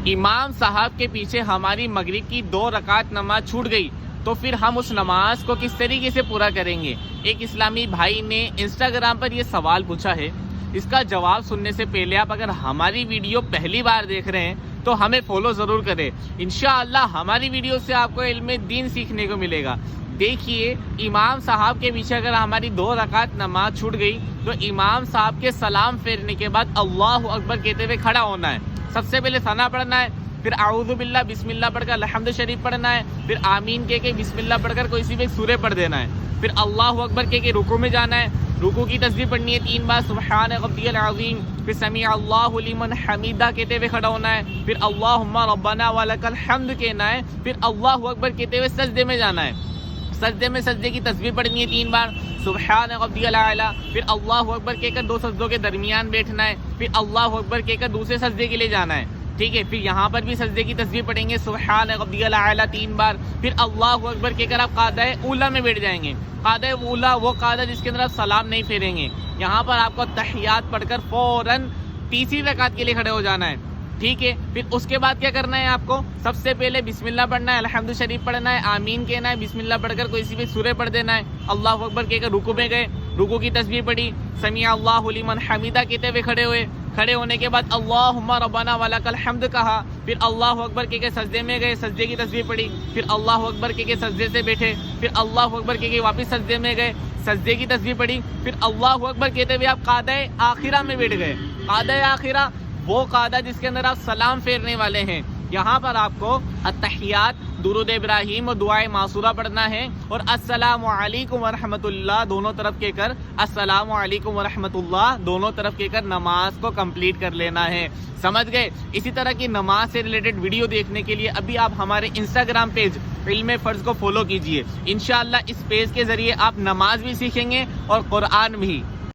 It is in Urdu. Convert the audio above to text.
امام صاحب کے پیچھے ہماری مغرب کی 2 رکعت نماز چھوٹ گئی تو پھر ہم اس نماز کو کس طریقے سے پورا کریں گے؟ ایک اسلامی بھائی نے انسٹاگرام پر یہ سوال پوچھا ہے. اس کا جواب سننے سے پہلے آپ اگر ہماری ویڈیو پہلی بار دیکھ رہے ہیں تو ہمیں فالو ضرور کریں. انشاءاللہ ہماری ویڈیو سے آپ کو علم دین سیکھنے کو ملے گا. دیکھیے، امام صاحب کے پیچھے اگر ہماری 2 رکعت نماز چھوٹ گئی تو امام صاحب کے سلام پھیرنے کے بعد اللہ اکبر کہتے ہوئے کھڑا ہونا ہے. سب سے پہلے ثنا پڑھنا ہے، پھر اعوذ باللہ بسم اللہ پڑھ کر الحمد شریف پڑھنا ہے، پھر آمین کہہ کے بسم اللہ پڑھ کر کوئی سی بھی سورہ پڑھ دینا ہے، پھر اللہ اکبر کہہ کے رکوع میں جانا ہے. رکوع کی تسبیح پڑھنی ہے 3 بار، سبحان ربی العظیم، پھر سمیع اللہ لمن حمیدہ کہتے ہوئے کھڑا ہونا ہے، پھر اللہم ربنا ولک الحمد کہنا ہے، پھر اللہ اکبر کہتے ہوئے سجدے میں جانا ہے. سجدے کی تسبیح پڑھنی ہے 3 بار، سبحان ربی الاعلیٰ، پھر اللہ اکبر کہہ کر 2 سجدوں کے درمیان بیٹھنا ہے، پھر اللہ اکبر کہہ کر دوسرے سجدے کے لیے جانا ہے. ٹھیک ہے، پھر یہاں پر بھی سجدے کی تسبیح پڑھیں گے سبحان ربی الاعلیٰ 3 بار، پھر اللہ اکبر کہہ کر آپ قاعدہ اولیٰ میں بیٹھ جائیں گے. قاعدہ اولیٰ وہ قاعدہ جس کے اندر آپ سلام نہیں پھیریں گے. یہاں پر آپ کو تحیات پڑھ کر فوراً تیسری رکعت کے لیے کھڑے ہو جانا ہے. ٹھیک ہے، پھر اس کے بعد کیا کرنا ہے؟ آپ کو سب سے پہلے بسم اللہ پڑھنا ہے، الحمد شریف پڑھنا ہے، آمین کہنا ہے، بسم اللہ پڑھ کر کوئی سی بھی سورہ پڑھ دینا ہے. اللہ اکبر کہہ کر رکوع میں گئے، رکوع کی تسبیح پڑھی، سمیع اللہ لمن حمیدہ کہتے ہوئے کھڑے ہوئے. کھڑے ہونے کے بعد اللہم ربنا ولک الحمد کہا، پھر اللہ اکبر کہہ کے سجدے میں گئے، سجدے کی تسبیح پڑھی، پھر اللہ اکبر کہہ کے سجدے سے بیٹھے، پھر اللہ اکبر کہہ کے واپس سجدے میں گئے، سجدے کی تسبیح پڑھی، پھر اللہ اکبر کہتے ہوئے آپ قاعدہ آخرہ میں بیٹھ گئے. قاعدہ آخرہ وہ قاعدہ جس کے اندر آپ سلام پھیرنے والے ہیں. یہاں پر آپ کو التحیات، درود ابراہیم اور دعائے معصورہ پڑھنا ہے، اور السلام علیکم ورحمۃ اللہ دونوں طرف کہہ کر، السلام علیکم ورحمۃ اللہ دونوں طرف کہہ کر نماز کو کمپلیٹ کر لینا ہے. سمجھ گئے؟ اسی طرح کی نماز سے ریلیٹڈ ویڈیو دیکھنے کے لیے ابھی آپ ہمارے انسٹاگرام پیج علم فرض کو فالو کیجئے. انشاءاللہ اس پیج کے ذریعے آپ نماز بھی سیکھیں گے اور قرآن بھی.